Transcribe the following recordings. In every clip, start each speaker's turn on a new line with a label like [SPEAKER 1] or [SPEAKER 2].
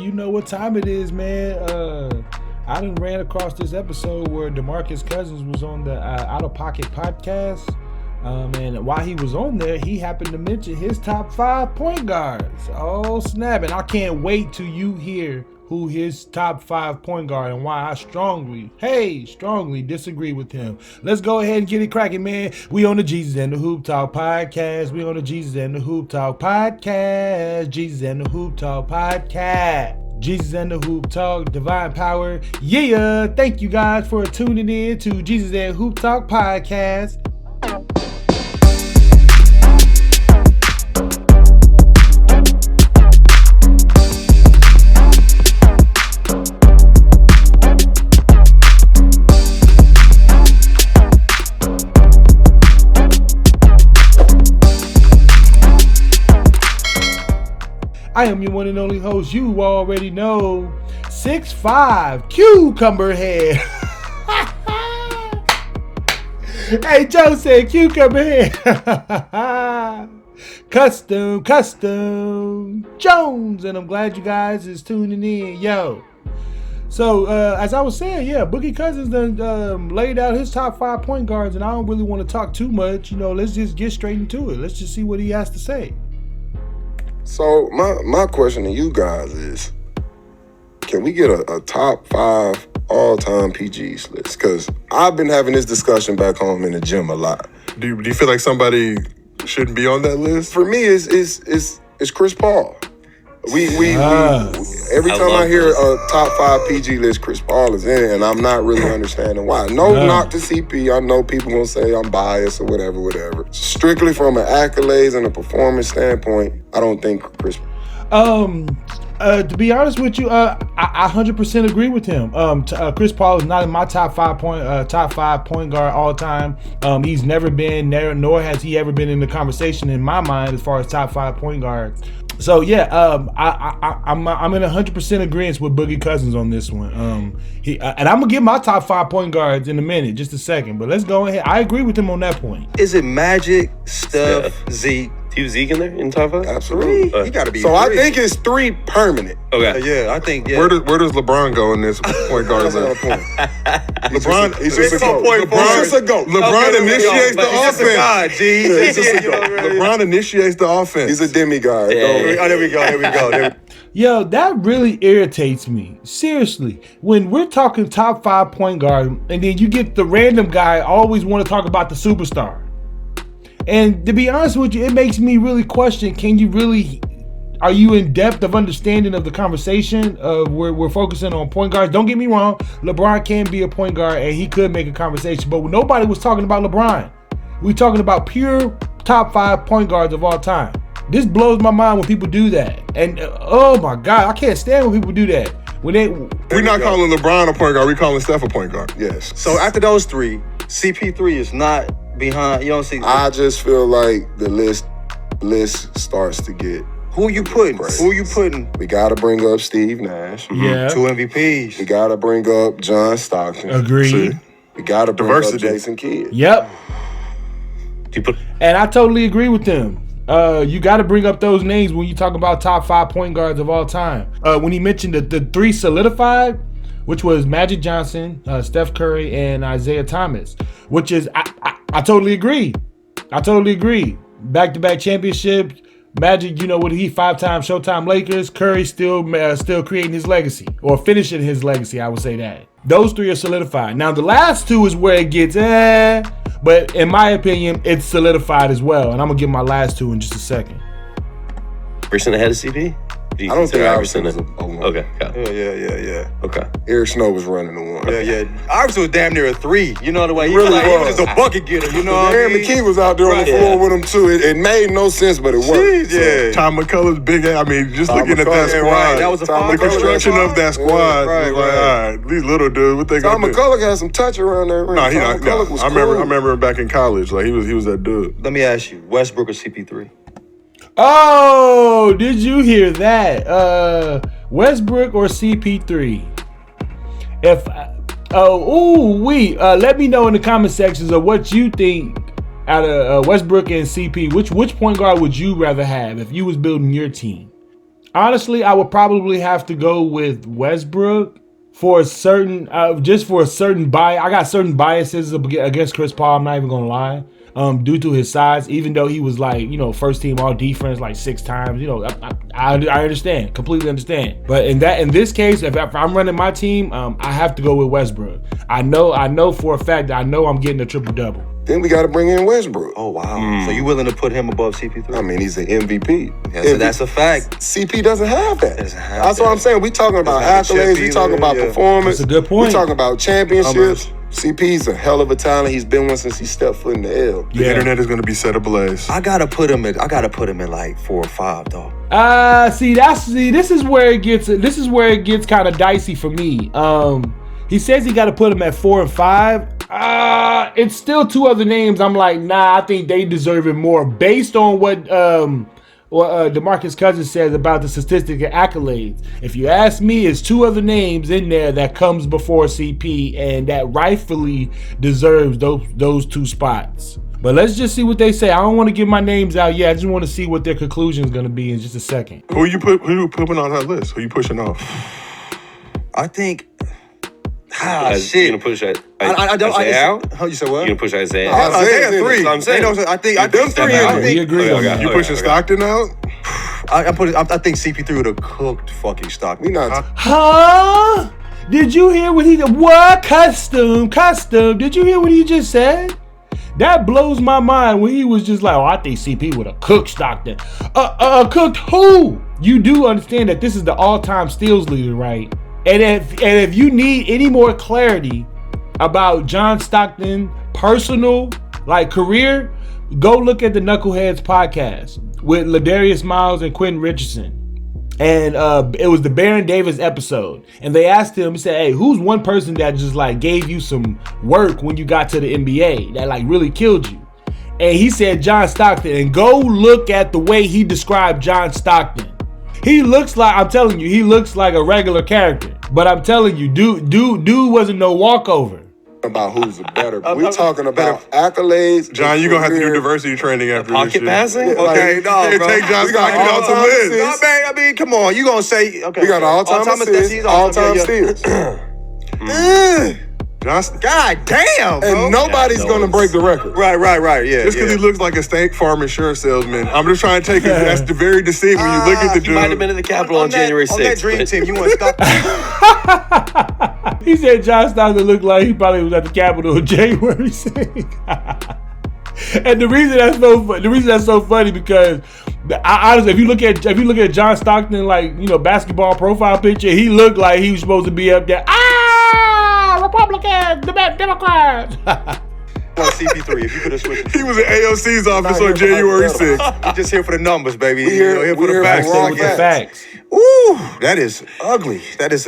[SPEAKER 1] You know what time it is, man. I done ran across this episode where Demarcus Cousins was on the Out of Pocket podcast. And while he was on there, he happened to mention his top 5 point guards. Oh, snap. And I can't wait till you hear who his top 5 point guard and why I strongly disagree with him. Let's go ahead and get it cracking, man. We on the Jesus and the Hoop Talk podcast. We on the Jesus and the Hoop Talk podcast. Jesus and the Hoop Talk podcast. Jesus and the Hoop Talk, Divine Power. Yeah, thank you guys for tuning in to Jesus and Hoop Talk podcast. I am your one and only host, you already know, 6'5", Cucumber Head. Hey, Joe said Cucumber Head. Custom Jones, and I'm glad you guys is tuning in, yo. So, as I was saying, yeah, Boogie Cousins done laid out his top 5 point guards, and I don't really want to talk too much. You know, let's just get straight into it. Let's just see what he has to say.
[SPEAKER 2] So my question to you guys is, can we get a top 5 all-time PGs list? Because I've been having this discussion back home in the gym a lot.
[SPEAKER 3] Do you feel like somebody shouldn't be on that list?
[SPEAKER 2] For me, it's Chris Paul. Every time I hear a top 5 PG list, Chris Paul is in it, and I'm not really understanding why. No knock to CP. I know people gonna say I'm biased or whatever. Strictly from an accolades and a performance standpoint, I don't think Chris.
[SPEAKER 1] To be honest with you, I 100% agree with him. Chris Paul is not in my top 5 point guard all time. He's never been there, nor has he ever been in the conversation in my mind as far as top 5 point guards. So yeah, I'm in 100% agreement with Boogie Cousins on this one. And I'm gonna get my top 5 point guards in a minute, just a second. But let's go ahead. I agree with him on that point.
[SPEAKER 4] Is it Magic, Steph, Zeke? Do you Zeke in there in top 5?
[SPEAKER 2] Absolutely.
[SPEAKER 4] You got to be.
[SPEAKER 2] So
[SPEAKER 4] 3.
[SPEAKER 2] I think it's 3 permanent.
[SPEAKER 4] Okay. I think. Yeah.
[SPEAKER 3] Where does LeBron go in this point guard list? LeBron,
[SPEAKER 2] he's just a goat.
[SPEAKER 3] LeBron initiates the offense. LeBron initiates the offense.
[SPEAKER 2] He's a demigod.
[SPEAKER 4] Yeah. There we go.
[SPEAKER 1] Yo, that really irritates me. Seriously, when we're talking top 5 point guard, and then you get the random guy always want to talk about the superstar. And to be honest with you, it makes me really question, are you in depth of understanding of the conversation of where we're focusing on point guards? Don't get me wrong, LeBron can be a point guard and he could make a conversation, but nobody was talking about LeBron. We're talking about pure top 5 point guards of all time. This blows my mind when people do that. And oh my God, I can't stand when people do that.
[SPEAKER 3] We're not calling LeBron a point guard, we're calling Steph a point guard.
[SPEAKER 2] Yes.
[SPEAKER 4] So after those 3, CP3 is not behind. You don't see.
[SPEAKER 2] I just feel like the list starts to get.
[SPEAKER 4] Who you putting?
[SPEAKER 2] We gotta bring up Steve Nash.
[SPEAKER 1] Yeah.
[SPEAKER 4] 2 MVPs.
[SPEAKER 2] We gotta bring up John Stockton.
[SPEAKER 1] Agreed.
[SPEAKER 2] We gotta bring up Jason Kidd.
[SPEAKER 1] Yep. And I totally agree with them. You got to bring up those names when you talk about top 5 point guards of all time. When he mentioned the 3 solidified, which was Magic Johnson, Steph Curry, and Isaiah Thomas, which is, I totally agree. Back-to-back championships. Magic, you know what, he 5-time Showtime Lakers. Curry still creating his legacy, or finishing his legacy, I would say that. Those 3 are solidified. Now, the last 2 is where it gets, but in my opinion, it's solidified as well. And I'm going to give my last 2 in just a second.
[SPEAKER 4] Iverson ahead of CP?
[SPEAKER 2] I don't think Iverson was a 1.
[SPEAKER 4] Okay.
[SPEAKER 2] Yeah.
[SPEAKER 4] Okay.
[SPEAKER 2] Eric Snow was running the 1.
[SPEAKER 4] Yeah. Iverson was damn near a 3. You know the way he
[SPEAKER 2] really
[SPEAKER 4] was.
[SPEAKER 2] He
[SPEAKER 4] was just a bucket getter. You know what I
[SPEAKER 2] Aaron
[SPEAKER 4] mean?
[SPEAKER 2] McKee was out there on the floor with him too. It made no sense, but it worked.
[SPEAKER 3] Yeah. Tom McCullough's big. I mean, just looking at that squad.
[SPEAKER 4] Right. That was a
[SPEAKER 3] the construction of that squad.
[SPEAKER 4] Right.
[SPEAKER 3] All right, these little dudes, what they got?
[SPEAKER 2] Tom McCullough had some touch around there.
[SPEAKER 3] No, he not. No. I remember him back in college. Like he was that dude.
[SPEAKER 4] Let me ask you, Westbrook or CP3?
[SPEAKER 1] Oh, did you hear that? Westbrook or CP3? Let me know in the comment sections of what you think out of Westbrook and CP. Which point guard would you rather have if you was building your team? Honestly, I would probably have to go with Westbrook for a certain, just for a certain bias. I got certain biases against Chris Paul. I'm not even gonna lie. Due to his size, even though he was like, first team all defense like 6 times, I understand, completely understand. But in this case, if I'm running my team, I have to go with Westbrook. I know for a fact that I know I'm getting a triple double.
[SPEAKER 2] Then we got to bring in Westbrook.
[SPEAKER 4] Oh, wow. So you willing to put him above CP3?
[SPEAKER 2] I mean, he's an MVP.
[SPEAKER 4] Yeah, so that's a fact.
[SPEAKER 2] CP doesn't have that. That's what I'm saying. We talking about
[SPEAKER 4] Doesn't have the
[SPEAKER 2] accolades.
[SPEAKER 4] chip
[SPEAKER 2] We talking
[SPEAKER 4] either,
[SPEAKER 2] about
[SPEAKER 4] yeah.
[SPEAKER 2] performance.
[SPEAKER 1] That's a good point.
[SPEAKER 2] We talking about championships. CP's a hell of a talent. He's been one since he stepped foot in the L.
[SPEAKER 3] The internet is going to be set ablaze.
[SPEAKER 4] I gotta put him in like 4 or 5 though.
[SPEAKER 1] This is where it gets kind of dicey for me. He says he got to put him at 4 and 5. It's still 2 other names. I'm like, nah, I think they deserve it more based on what Demarcus Cousins says about the statistic and accolades. If you ask me, it's 2 other names in there that comes before CP and that rightfully deserves those 2 spots. But let's just see what they say. I don't want to give my names out yet. I just want to see what their conclusion is going to be in just a second.
[SPEAKER 3] Who you putting on that list? Who you pushing off?
[SPEAKER 4] I think.
[SPEAKER 5] Shit.
[SPEAKER 4] You
[SPEAKER 5] gonna push that?
[SPEAKER 4] I don't.
[SPEAKER 5] Isaiah?
[SPEAKER 4] You said what?
[SPEAKER 5] You gonna push Isaiah?
[SPEAKER 4] Isaiah 3.
[SPEAKER 5] That's what I'm saying.
[SPEAKER 4] I think 3.
[SPEAKER 1] We agree on that.
[SPEAKER 3] You pushing Stockton out?
[SPEAKER 4] I think CP3 would have cooked fucking Stockton.
[SPEAKER 2] We not.
[SPEAKER 1] Huh? Did you hear what he did? What? Custom. Did you hear what he just said? That blows my mind when he was just like, I think CP would have cooked Stockton. Cooked who? You do understand that this is the all-time steals leader, right? And if you need any more clarity about John Stockton personal career, go look at the Knuckleheads podcast with Ladarius Miles and Quentin Richardson. And it was the Baron Davis episode. And they asked him, he said, hey, who's one person that just gave you some work when you got to the NBA that really killed you? And he said John Stockton. And go look at the way he described John Stockton. He looks like, I'm telling you, he looks like a regular character. But I'm telling you, dude wasn't no walkover.
[SPEAKER 2] About who's the better. We're talking about accolades.
[SPEAKER 3] John, you're going to have to do diversity training after this shit.
[SPEAKER 5] Pocket passing?
[SPEAKER 4] Okay, no, bro.
[SPEAKER 3] Take John
[SPEAKER 2] We got
[SPEAKER 3] Stockton off the
[SPEAKER 2] all-time
[SPEAKER 3] list.
[SPEAKER 2] assists.
[SPEAKER 4] No, man, I mean, come on. You gonna say, okay.
[SPEAKER 2] We got all-time assists, all-time steals.
[SPEAKER 4] God damn, bro.
[SPEAKER 2] And nobody's going to break the record.
[SPEAKER 4] Right, yeah.
[SPEAKER 3] Just because he looks like a State Farm insurance salesman. I'm just trying to take it. That's very deceiving when you look at the dude.
[SPEAKER 5] He might have been in the Capitol on January 6th.
[SPEAKER 4] On that dream team, you want to stop.
[SPEAKER 1] He said John Stockton looked like he probably was at the Capitol on January 6th. And the reason that's so funny because honestly, if you look at John Stockton basketball profile picture, he looked like he was supposed to be up there. Republicans, Democrats.
[SPEAKER 4] CP3, if you could have switched.
[SPEAKER 3] He was in AOC's office on January 6th.
[SPEAKER 4] We just here for the numbers, baby.
[SPEAKER 2] We here
[SPEAKER 4] for the facts.
[SPEAKER 2] for
[SPEAKER 1] With the facts.
[SPEAKER 4] Ooh, that is ugly. That is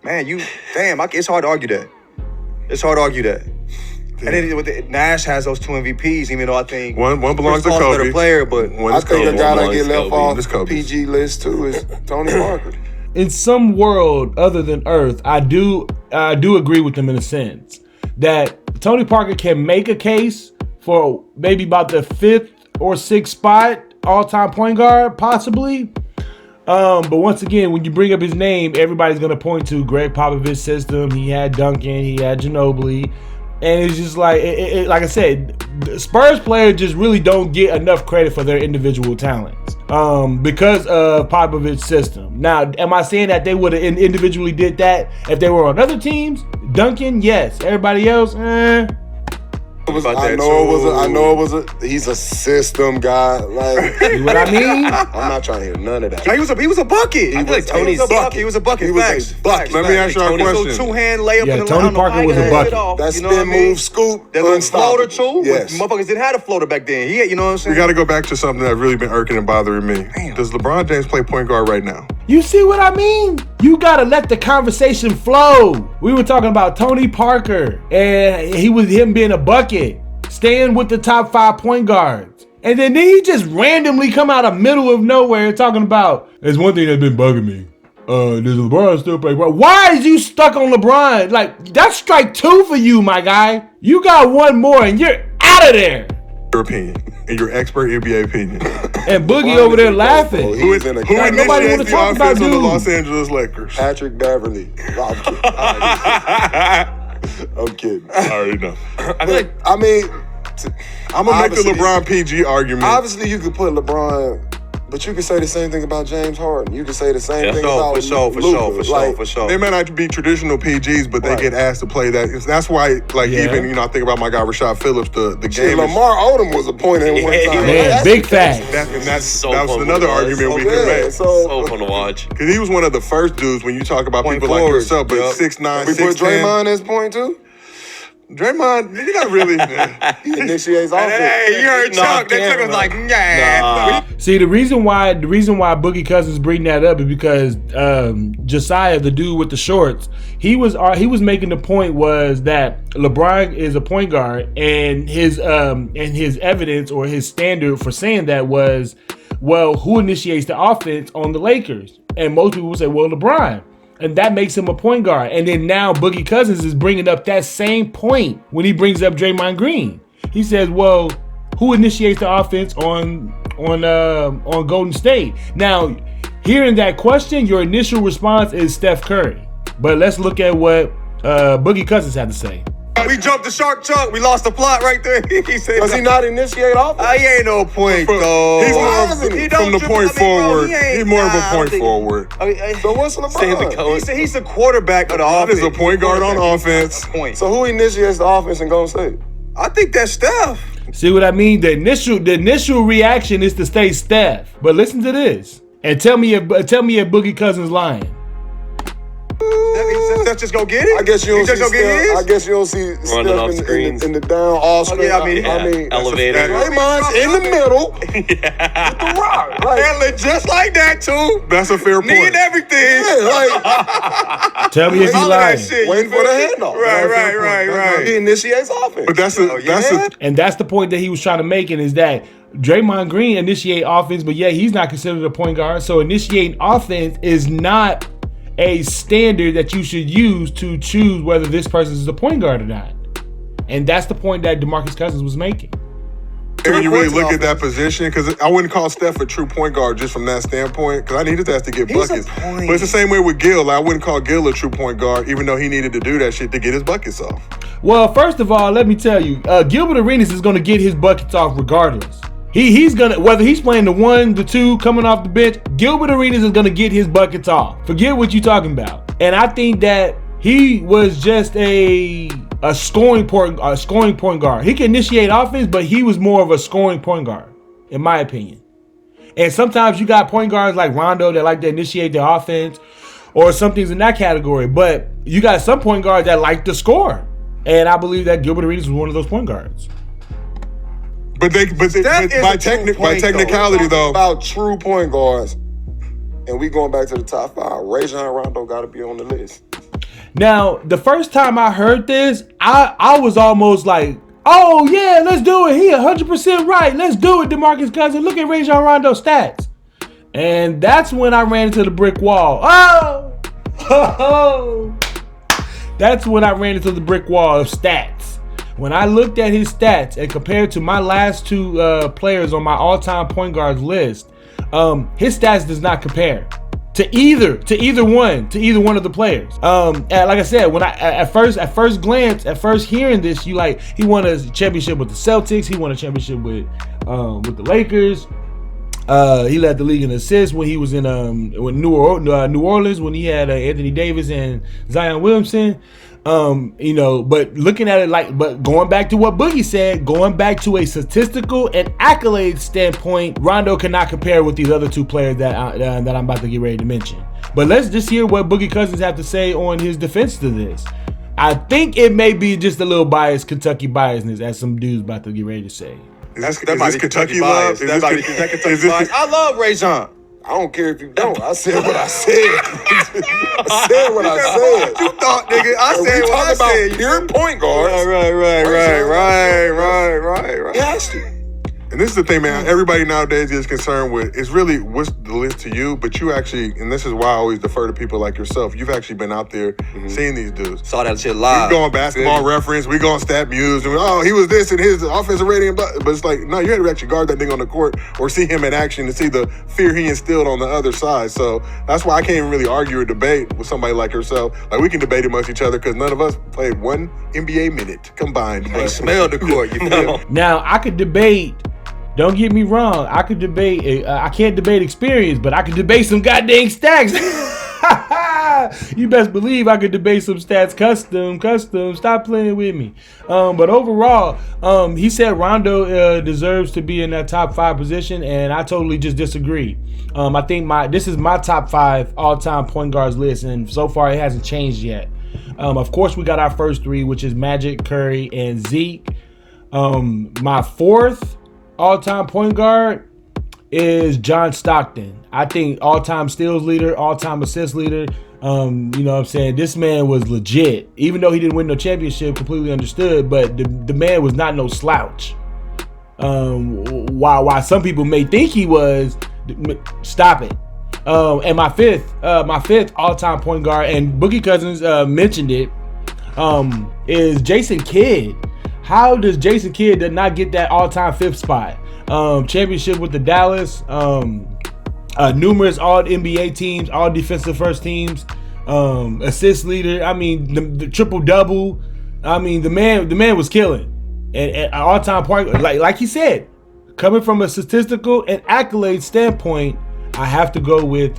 [SPEAKER 4] it's hard to argue that. And then Nash has those 2 MVPs, even though I think
[SPEAKER 3] One belongs to
[SPEAKER 4] Chris Paul's a
[SPEAKER 3] Kobe.
[SPEAKER 4] better player, but
[SPEAKER 3] One
[SPEAKER 2] I
[SPEAKER 3] is
[SPEAKER 2] think
[SPEAKER 3] Kobe.
[SPEAKER 2] a guy that
[SPEAKER 5] One
[SPEAKER 2] get left
[SPEAKER 5] Kobe.
[SPEAKER 2] off
[SPEAKER 3] It's
[SPEAKER 2] the
[SPEAKER 3] Kobe.
[SPEAKER 2] PG list too is Tony Parker.
[SPEAKER 1] In some world other than Earth, I do agree with them in a sense that Tony Parker can make a case for maybe about the 5th or 6th spot all-time point guard, possibly. But once again, when you bring up his name, everybody's gonna point to Greg Popovich's system. He had Duncan, he had Ginobili, and it's just like I said, the Spurs players just really don't get enough credit for their individual talents because of Popovich's system. Now, am I saying that they would have individually did that if they were on other teams? Duncan, yes. Everybody else,
[SPEAKER 2] I know it was a. He's a system guy.
[SPEAKER 1] See what I mean?
[SPEAKER 2] I'm not trying to hear none of that.
[SPEAKER 4] he was a bucket.
[SPEAKER 5] I feel like Tony's
[SPEAKER 4] He was a bucket.
[SPEAKER 2] He was
[SPEAKER 4] Facts.
[SPEAKER 2] a bucket.
[SPEAKER 3] Let me ask you a
[SPEAKER 4] So
[SPEAKER 3] question.
[SPEAKER 4] 2-hand layup.
[SPEAKER 1] Yeah,
[SPEAKER 4] in the
[SPEAKER 1] Tony
[SPEAKER 4] line.
[SPEAKER 1] Parker was a bucket.
[SPEAKER 2] That spin move, scoop,
[SPEAKER 4] That little
[SPEAKER 2] unstoppable.
[SPEAKER 4] floater too.
[SPEAKER 2] Yes.
[SPEAKER 4] Motherfuckers didn't have a floater back then. You know what I'm saying?
[SPEAKER 3] We got to go back to something that's really been irking and bothering me.
[SPEAKER 4] Damn.
[SPEAKER 3] Does LeBron James play point guard right now?
[SPEAKER 1] You see what I mean? You gotta let the conversation flow. We were talking about Tony Parker and him being a bucket, staying with the top 5 point guards. And then he just randomly come out of middle of nowhere talking about, there's one thing that's been bugging me. Does LeBron still play? Why is you stuck on LeBron? That's strike 2 for you, my guy. You got one more and you're out of there.
[SPEAKER 3] Your opinion, in your expert NBA opinion,
[SPEAKER 1] And Boogie
[SPEAKER 2] LeBron
[SPEAKER 1] over there
[SPEAKER 2] is a
[SPEAKER 1] laughing.
[SPEAKER 2] ghost, bro.
[SPEAKER 3] Who
[SPEAKER 2] He's in a
[SPEAKER 1] nobody wanna
[SPEAKER 3] initiates the
[SPEAKER 1] talk about
[SPEAKER 3] offense on the
[SPEAKER 1] dude.
[SPEAKER 3] Los Angeles Lakers?
[SPEAKER 2] Patrick Beverly. No, I'm kidding. I'm kidding.
[SPEAKER 3] I already know.
[SPEAKER 5] I feel like
[SPEAKER 2] I mean,
[SPEAKER 3] I'm gonna make the
[SPEAKER 2] obviously-
[SPEAKER 3] LeBron PG argument.
[SPEAKER 2] obviously you could put LeBron, but you could say the same thing about James Harden. You could say the same thing about
[SPEAKER 4] for sure.
[SPEAKER 3] They may not be traditional PGs, but they
[SPEAKER 2] Right.
[SPEAKER 3] get asked to play that. That's why, like,
[SPEAKER 1] Yeah.
[SPEAKER 3] even I think about my guy Rashad Phillips. The
[SPEAKER 2] Shit,
[SPEAKER 3] game is,
[SPEAKER 2] Lamar Odom was a point at one time.
[SPEAKER 5] Yeah,
[SPEAKER 1] Man,
[SPEAKER 2] That's
[SPEAKER 1] big
[SPEAKER 2] the
[SPEAKER 1] fact.
[SPEAKER 2] case.
[SPEAKER 5] So
[SPEAKER 3] that was
[SPEAKER 5] fun
[SPEAKER 3] another
[SPEAKER 5] to watch.
[SPEAKER 3] argument we
[SPEAKER 2] Yeah,
[SPEAKER 3] could make.
[SPEAKER 5] so fun to watch.
[SPEAKER 3] Because he was one of the first dudes when you talk about
[SPEAKER 4] Point
[SPEAKER 3] people like
[SPEAKER 4] forward,
[SPEAKER 3] yourself, but
[SPEAKER 4] yep.
[SPEAKER 3] 6'9",
[SPEAKER 2] We put
[SPEAKER 3] 6'10".
[SPEAKER 2] Draymond as point too.
[SPEAKER 3] Draymond, he not really.
[SPEAKER 2] He initiates offense.
[SPEAKER 4] Hey, you heard
[SPEAKER 5] Nah,
[SPEAKER 4] Chuck. That Chuck was
[SPEAKER 5] damn,
[SPEAKER 4] like,
[SPEAKER 5] Nah.
[SPEAKER 1] See, the reason why Boogie Cousins bring that up is because Josiah, the dude with the shorts, he was making the point was that LeBron is a point guard, and his evidence or his standard for saying that was, well, who initiates the offense on the Lakers? And most people would say, well, LeBron. And that makes him a point guard. And then now Boogie Cousins is bringing up that same point when he brings up Draymond Green. He says, well, who initiates the offense on Golden State? Now, hearing that question, your initial response is Steph Curry. But let's look at what Boogie Cousins had to say.
[SPEAKER 4] we jumped the shark chunk. We lost the plot right there. He said,
[SPEAKER 2] Does he not initiate offense?
[SPEAKER 4] He ain't no point, though.
[SPEAKER 3] He's more
[SPEAKER 2] Why
[SPEAKER 3] of,
[SPEAKER 2] isn't he?
[SPEAKER 3] from the point forward. He's more of a point forward.
[SPEAKER 2] So what's LeBron?
[SPEAKER 4] He's the quarterback of the
[SPEAKER 3] LeBron
[SPEAKER 4] offense.
[SPEAKER 3] is a point guard on offense.
[SPEAKER 4] Point.
[SPEAKER 2] So who initiates the offense in Golden State?
[SPEAKER 4] I think that's Steph.
[SPEAKER 1] See what I mean? The initial reaction is to stay Steph. But listen to this. And tell me if Boogie Cousins lying.
[SPEAKER 4] Steph just go get it.
[SPEAKER 2] I guess you don't
[SPEAKER 4] He
[SPEAKER 2] see
[SPEAKER 4] just go get
[SPEAKER 2] Steph.
[SPEAKER 4] his?
[SPEAKER 2] I guess you don't see
[SPEAKER 5] Running off
[SPEAKER 2] Steph
[SPEAKER 5] screens.
[SPEAKER 2] in the down all screen.
[SPEAKER 4] yeah, I mean,
[SPEAKER 5] Elevator.
[SPEAKER 2] Draymond's in the middle with the rock. Like,
[SPEAKER 4] Handling just like that too.
[SPEAKER 3] That's a fair point.
[SPEAKER 4] Need everything.
[SPEAKER 2] yeah,
[SPEAKER 1] Tell me if he
[SPEAKER 4] All of that
[SPEAKER 1] lying.
[SPEAKER 4] shit.
[SPEAKER 2] waiting for the handoff.
[SPEAKER 4] Right.
[SPEAKER 2] He initiates offense.
[SPEAKER 3] But that's a
[SPEAKER 1] And that's the point that he was trying to make, and is that Draymond Green initiate offense, but he's not considered a point guard. So initiating offense is not a standard that you should use to choose whether this person is a point guard or not. And that's the point that Demarcus Cousins was making.
[SPEAKER 3] when you really look at that position, because I wouldn't call Steph a true point guard just from that standpoint, because I need his ass to get buckets. But it's the same way with Gil. I wouldn't call Gil a true point guard, even though he needed to do that shit to get his buckets off.
[SPEAKER 1] Well, first of all, let me tell you, Gilbert Arenas is going to get his buckets off regardless. He's gonna, whether he's playing the 1, the 2, coming off the bench, Gilbert Arenas is gonna get his buckets off. Forget what you're talking about. And I think that he was just a scoring point guard. He can initiate offense, but he was more of a scoring point guard, in my opinion. And sometimes you got point guards like Rondo that like to initiate the offense, or some things in that category. But you got some point guards that like to score, and I believe that Gilbert Arenas was one of those point guards.
[SPEAKER 3] But by technicality though,
[SPEAKER 2] about true point guards, and we going back to the top 5. Rajon Rondo got to be on the list.
[SPEAKER 1] Now, the first time I heard this, I was almost like, oh yeah, let's do it. He 100% right. Let's do it, Demarcus Cousins. Look at Rajon Rondo's stats. And that's when I ran into the brick wall. Oh! That's when I ran into the brick wall of stats. When I looked at his stats and compared to my last 2 players on my all-time point guards list, his stats does not compare to either one of the players. And like I said, when I at first glance, hearing this, he won a championship with the Celtics. He won a championship with the Lakers. He led the league in assists when he was in New Orleans when he had Anthony Davis and Zion Williamson. But looking at it but going back to what Boogie said, going back to a statistical and accolade standpoint, Rondo cannot compare with these other 2 players that I'm about to get ready to mention. But let's just hear what Boogie Cousins have to say on his defense to this. I think it may be just a little biased, Kentucky biasness, as some dudes about to get ready to say.
[SPEAKER 3] Is this Kentucky love?
[SPEAKER 4] That might be Kentucky bias. I love Rajon.
[SPEAKER 2] I don't care if you don't. I said what I said. I said what I said.
[SPEAKER 4] You thought, nigga. I said what I said.
[SPEAKER 2] Pure point guards.
[SPEAKER 4] Right.
[SPEAKER 2] He has to.
[SPEAKER 3] And this is the thing, man. Everybody nowadays is concerned with, it's really what's the list to you, but you actually, and this is why I always defer to people like yourself, you've actually been out there seeing these dudes.
[SPEAKER 4] Saw that shit live.
[SPEAKER 3] We go on Basketball Reference, we go on Stat Muse, and he was this and his offensive rating, but it's like, no, you had to actually guard that thing on the court or see him in action to see the fear he instilled on the other side. So that's why I can't even really argue or debate with somebody like yourself. Like, we can debate amongst each other because none of us played one NBA minute combined.
[SPEAKER 4] They smell the court, you feel?
[SPEAKER 1] Now, I could debate. Don't get me wrong. I could debate. I can't debate experience, but I could debate some goddamn stats. You best believe I could debate some stats. Custom. Stop playing with me. But overall, he said Rondo deserves to be in that top 5 position, and I totally just disagree. I think this is my top 5 all-time point guards list, and so far it hasn't changed yet. Of course, we got our first 3, which is Magic, Curry, and Zeke. My 4th all-time point guard is John Stockton. I think all-time steals leader, all-time assist leader. You know what I'm saying? This man was legit. Even though he didn't win no championship, completely understood, but the man was not no slouch. While some people may think he was, stop it. And my fifth all-time point guard, and Boogie Cousins mentioned it, is Jason Kidd. How does Jason Kidd not get that all-time 5th spot? Championship with the Dallas, numerous all-NBA teams, all defensive first teams, assist leader. I mean, the triple-double. I mean, the man was killing. And all-time point, like he said, coming from a statistical and accolade standpoint, I have to go with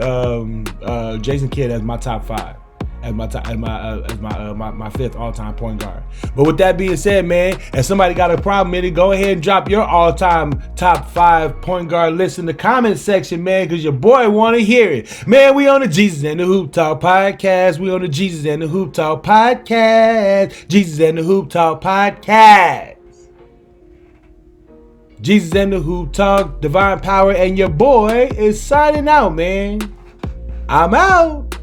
[SPEAKER 1] Jason Kidd as my top 5. As my 5th all-time point guard. But with that being said, man, if somebody got a problem with it, go ahead and drop your all-time top 5 point guard list in the comment section, man, because your boy want to hear it. Man, we on the Jesus and the Hoop Talk podcast. We on the Jesus and the Hoop Talk podcast. Jesus and the Hoop Talk podcast. Jesus and the Hoop Talk, Divine Power, and your boy is signing out, man. I'm out.